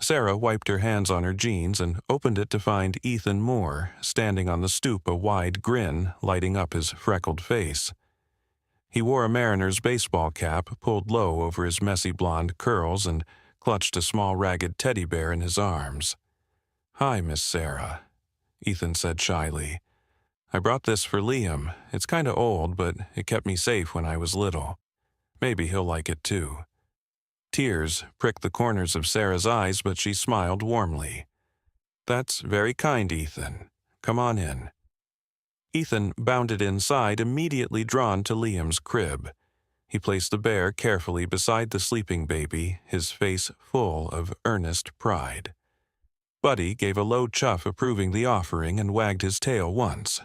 S1: Sarah wiped her hands on her jeans and opened it to find Ethan Moore standing on the stoop, a wide grin lighting up his freckled face. He wore a Mariners baseball cap pulled low over his messy blonde curls and clutched a small ragged teddy bear in his arms. "Hi, Miss Sarah," Ethan said shyly. "I brought this for Liam. It's kinda old, but it kept me safe when I was little. Maybe he'll like it too." Tears pricked the corners of Sarah's eyes, but she smiled warmly. "That's very kind, Ethan. Come on in." Ethan bounded inside, immediately drawn to Liam's crib. He placed the bear carefully beside the sleeping baby, his face full of earnest pride. Buddy gave a low chuff approving the offering and wagged his tail once.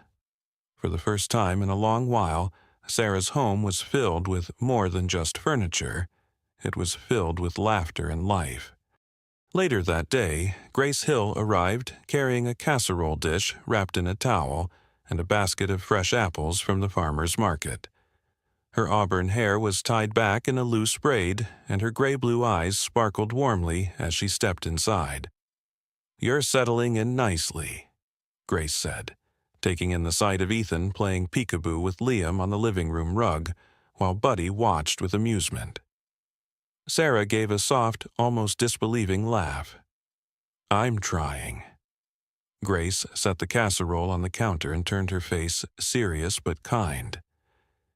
S1: For the first time in a long while, Sarah's home was filled with more than just furniture. It was filled with laughter and life. Later that day, Grace Hill arrived carrying a casserole dish wrapped in a towel and a basket of fresh apples from the farmer's market. Her auburn hair was tied back in a loose braid, and her gray-blue eyes sparkled warmly as she stepped inside. "You're settling in nicely," Grace said, taking in the sight of Ethan playing peekaboo with Liam on the living room rug, while Buddy watched with amusement. Sarah gave a soft, almost disbelieving laugh. "I'm trying." Grace set the casserole on the counter and turned her face serious but kind.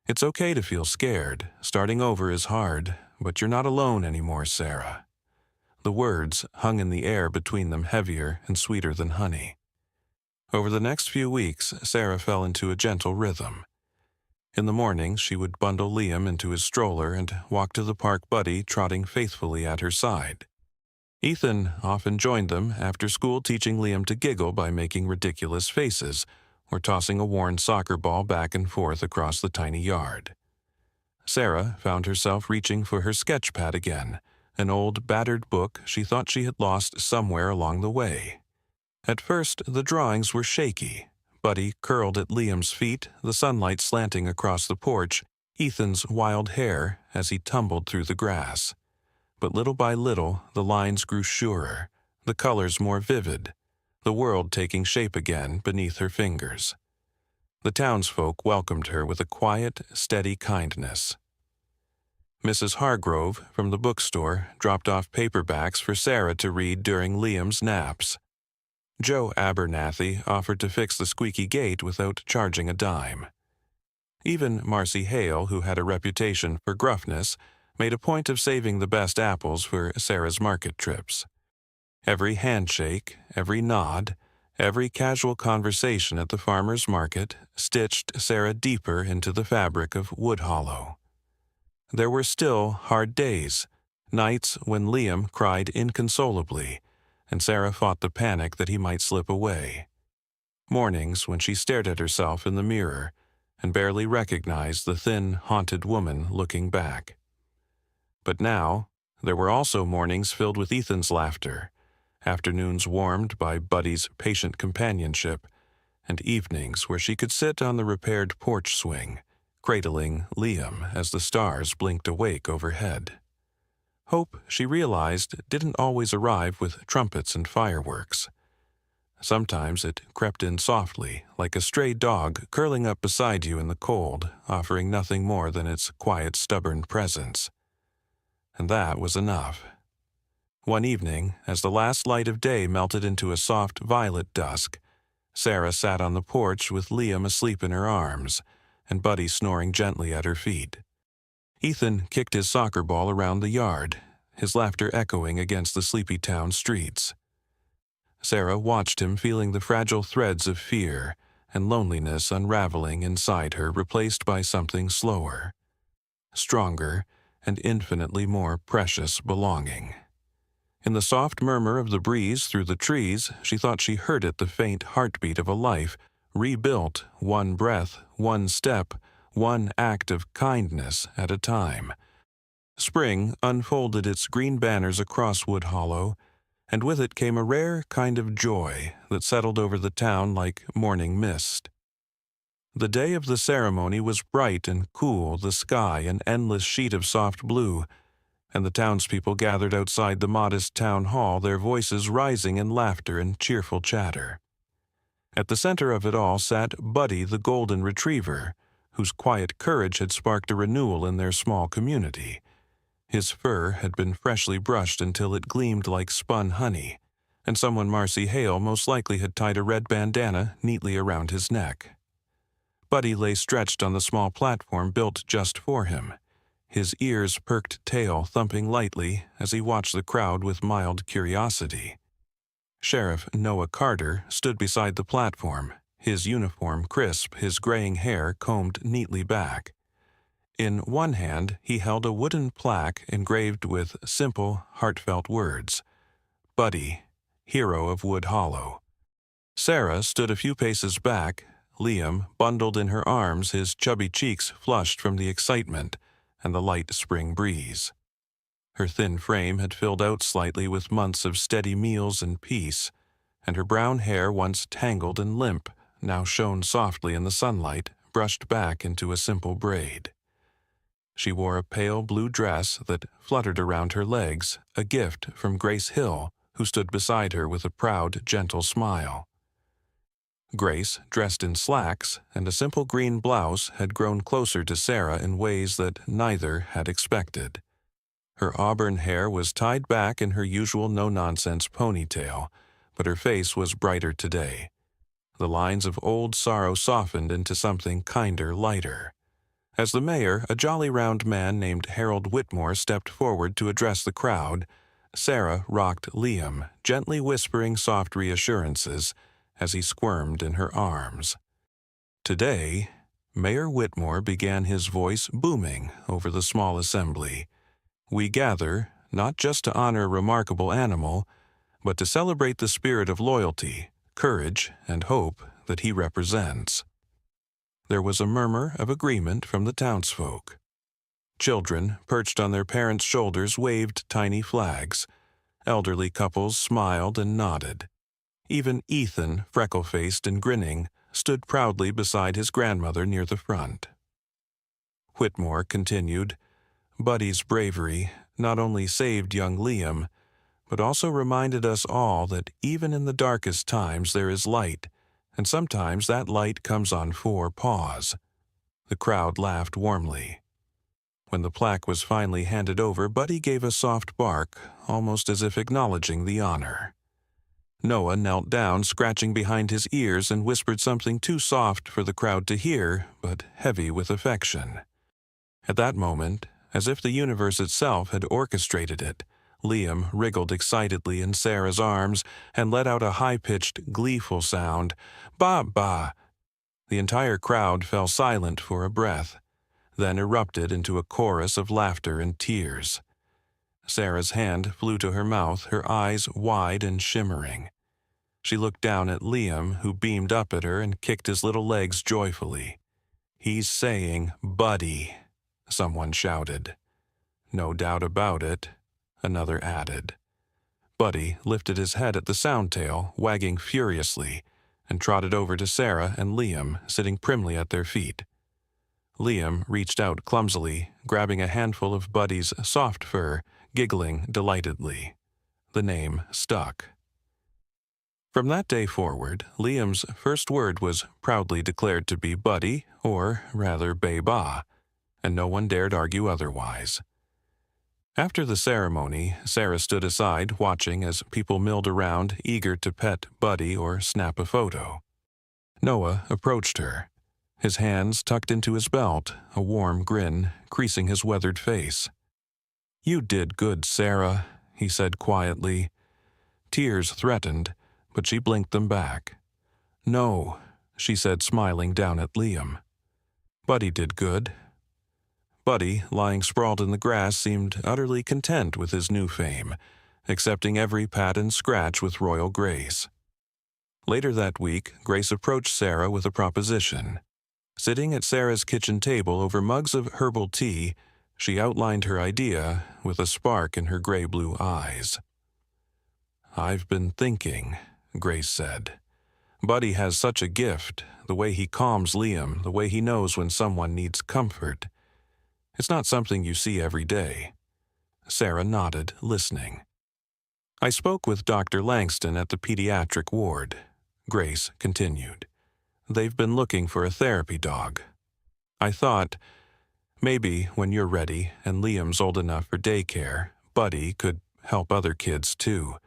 S1: "It's okay to feel scared. Starting over is hard, but you're not alone anymore, Sarah." The words hung in the air between them, heavier and sweeter than honey. Over the next few weeks, Sarah fell into a gentle rhythm. In the morning, she would bundle Liam into his stroller and walk to the park, Buddy trotting faithfully at her side. Ethan often joined them after school, teaching Liam to giggle by making ridiculous faces or tossing a worn soccer ball back and forth across the tiny yard. Sarah found herself reaching for her sketch pad again, an old, battered book she thought she had lost somewhere along the way. At first, the drawings were shaky. Buddy curled at Liam's feet, the sunlight slanting across the porch, Ethan's wild hair as he tumbled through the grass. But little by little, the lines grew surer, the colors more vivid, the world taking shape again beneath her fingers. The townsfolk welcomed her with a quiet, steady kindness. Mrs. Hargrove, from the bookstore, dropped off paperbacks for Sarah to read during Liam's naps. Joe Abernathy offered to fix the squeaky gate without charging a dime. Even Marcy Hale, who had a reputation for gruffness, made a point of saving the best apples for Sarah's market trips. Every handshake, every nod, every casual conversation at the farmer's market stitched Sarah deeper into the fabric of Woodhollow. There were still hard days, nights when Liam cried inconsolably, and Sarah fought the panic that he might slip away. Mornings when she stared at herself in the mirror and barely recognized the thin, haunted woman looking back. But now, there were also mornings filled with Ethan's laughter, afternoons warmed by Buddy's patient companionship, and evenings where she could sit on the repaired porch swing, cradling Liam as the stars blinked awake overhead. Hope, she realized, didn't always arrive with trumpets and fireworks. Sometimes it crept in softly, like a stray dog curling up beside you in the cold, offering nothing more than its quiet, stubborn presence. And that was enough. One evening, as the last light of day melted into a soft violet dusk, Sarah sat on the porch with Liam asleep in her arms and Buddy snoring gently at her feet. Ethan kicked his soccer ball around the yard, his laughter echoing against the sleepy town streets. Sarah watched him, feeling the fragile threads of fear and loneliness unraveling inside her, replaced by something slower, stronger, and infinitely more precious belonging. In the soft murmur of the breeze through the trees, she thought she heard it, the faint heartbeat of a life, rebuilt one breath, one step, one act of kindness at a time. Spring unfolded its green banners across Woodhollow, and with it came a rare kind of joy that settled over the town like morning mist. The day of the ceremony was bright and cool, the sky an endless sheet of soft blue, and the townspeople gathered outside the modest town hall, their voices rising in laughter and cheerful chatter. At the center of it all sat Buddy the golden retriever, whose quiet courage had sparked a renewal in their small community. His fur had been freshly brushed until it gleamed like spun honey, and someone Marcy Hale most likely had tied a red bandana neatly around his neck. Buddy lay stretched on the small platform built just for him, his ears perked tail thumping lightly as he watched the crowd with mild curiosity. Sheriff Noah Carter stood beside the platform, his uniform crisp, his graying hair combed neatly back. In one hand, he held a wooden plaque engraved with simple, heartfelt words. "Buddy, hero of Wood Hollow. Sarah stood a few paces back, Liam bundled in her arms, his chubby cheeks flushed from the excitement and the light spring breeze. Her thin frame had filled out slightly with months of steady meals and peace, and her brown hair, once tangled and limp, now shone softly in the sunlight, brushed back into a simple braid. She wore a pale blue dress that fluttered around her legs, a gift from Grace Hill, who stood beside her with a proud, gentle smile. Grace, dressed in slacks and a simple green blouse, had grown closer to Sarah in ways that neither had expected. Her auburn hair was tied back in her usual no-nonsense ponytail, but her face was brighter today. The lines of old sorrow softened into something kinder, lighter. As the mayor, a jolly round man named Harold Whitmore, stepped forward to address the crowd, Sarah rocked Liam, gently whispering soft reassurances as he squirmed in her arms. Today, Mayor Whitmore began, his voice booming over the small assembly. We gather, not just to honor a remarkable animal, but to celebrate the spirit of loyalty, courage, and hope that he represents. There was a murmur of agreement from the townsfolk. Children, perched on their parents' shoulders, waved tiny flags. Elderly couples smiled and nodded. Even Ethan, freckle-faced and grinning, stood proudly beside his grandmother near the front. Whitmore continued, Buddy's bravery not only saved young Liam, but also reminded us all that even in the darkest times there is light, and sometimes that light comes on 4 paws. The crowd laughed warmly. When the plaque was finally handed over, Buddy gave a soft bark, almost as if acknowledging the honor. Noah knelt down, scratching behind his ears, and whispered something too soft for the crowd to hear, but heavy with affection. At that moment, as if the universe itself had orchestrated it, Liam wriggled excitedly in Sarah's arms and let out a high-pitched, gleeful sound, "Ba-ba!" The entire crowd fell silent for a breath, then erupted into a chorus of laughter and tears. Sarah's hand flew to her mouth, her eyes wide and shimmering. She looked down at Liam, who beamed up at her and kicked his little legs joyfully. "He's saying, Buddy," someone shouted. "No doubt about it," another added. Buddy lifted his head at the soundtail, wagging furiously, and trotted over to Sarah and Liam, sitting primly at their feet. Liam reached out clumsily, grabbing a handful of Buddy's soft fur, giggling delightedly. The name stuck. From that day forward, Liam's first word was proudly declared to be Buddy, or rather Bay-Ba, and no one dared argue otherwise. After the ceremony, Sarah stood aside, watching as people milled around, eager to pet Buddy or snap a photo. Noah approached her, his hands tucked into his belt, a warm grin creasing his weathered face. "You did good, Sarah," he said quietly. Tears threatened, but she blinked them back. "No," she said, smiling down at Liam. "Buddy did good." Buddy, lying sprawled in the grass, seemed utterly content with his new fame, accepting every pat and scratch with royal grace. Later that week, Grace approached Sarah with a proposition. Sitting at Sarah's kitchen table over mugs of herbal tea, she outlined her idea with a spark in her gray-blue eyes. "I've been thinking," Grace said. "Buddy has such a gift, the way he calms Liam, the way he knows when someone needs comfort. It's not something you see every day." Sarah nodded, listening. "I spoke with Dr. Langston at the pediatric ward," Grace continued. "They've been looking for a therapy dog. I thought, maybe when you're ready and Liam's old enough for daycare, Buddy could help other kids too."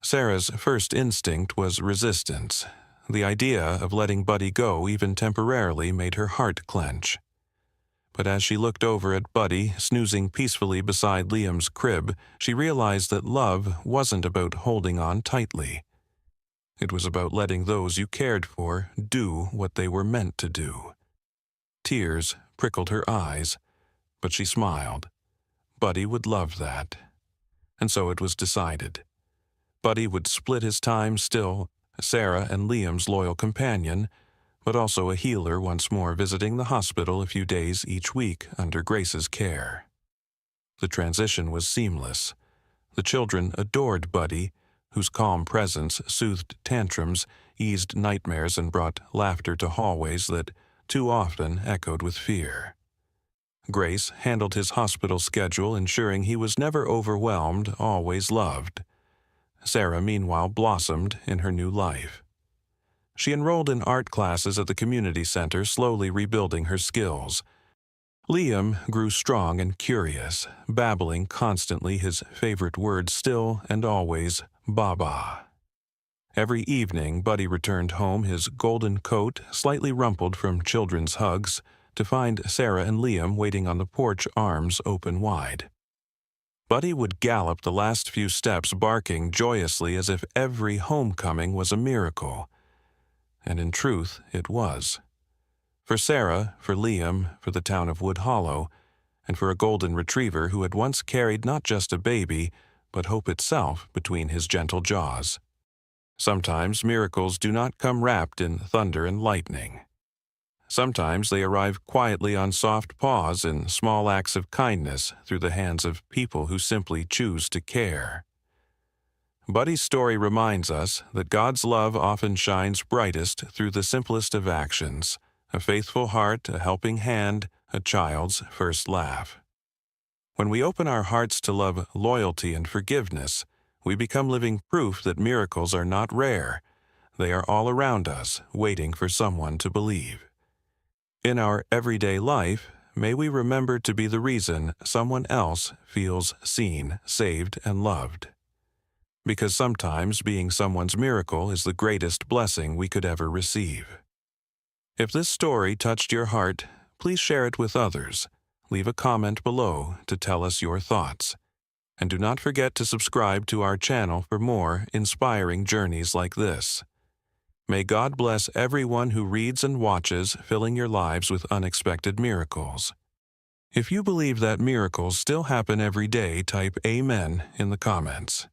S1: Sarah's first instinct was resistance. The idea of letting Buddy go, even temporarily, made her heart clench. But as she looked over at Buddy, snoozing peacefully beside Liam's crib, she realized that love wasn't about holding on tightly. It was about letting those you cared for do what they were meant to do. Tears prickled her eyes, but she smiled. Buddy would love that. And so it was decided. Buddy would split his time still, Sarah and Liam's loyal companion, but also a healer once more visiting the hospital a few days each week under Grace's care. The transition was seamless. The children adored Buddy, whose calm presence soothed tantrums, eased nightmares, and brought laughter to hallways that too often echoed with fear. Grace handled his hospital schedule, ensuring he was never overwhelmed, always loved. Sarah, meanwhile, blossomed in her new life. She enrolled in art classes at the community center, slowly rebuilding her skills. Liam grew strong and curious, babbling constantly, his favorite word still and always, Baba. Every evening, Buddy returned home, his golden coat slightly rumpled from children's hugs, to find Sarah and Liam waiting on the porch, arms open wide. Buddy would gallop the last few steps, barking joyously as if every homecoming was a miracle. And in truth, it was. For Sarah, for Liam, for the town of Wood Hollow, and for a golden retriever who had once carried not just a baby, but hope itself between his gentle jaws. Sometimes miracles do not come wrapped in thunder and lightning. Sometimes they arrive quietly on soft paws in small acts of kindness through the hands of people who simply choose to care. Buddy's story reminds us that God's love often shines brightest through the simplest of actions: a faithful heart, a helping hand, a child's first laugh. When we open our hearts to love, loyalty, and forgiveness, we become living proof that miracles are not rare. They are all around us, waiting for someone to believe. In our everyday life, may we remember to be the reason someone else feels seen, saved, and loved. Because sometimes being someone's miracle is the greatest blessing we could ever receive. If this story touched your heart, please share it with others. Leave a comment below to tell us your thoughts. And do not forget to subscribe to our channel for more inspiring journeys like this. May God bless everyone who reads and watches, filling your lives with unexpected miracles. If you believe that miracles still happen every day, type Amen in the comments.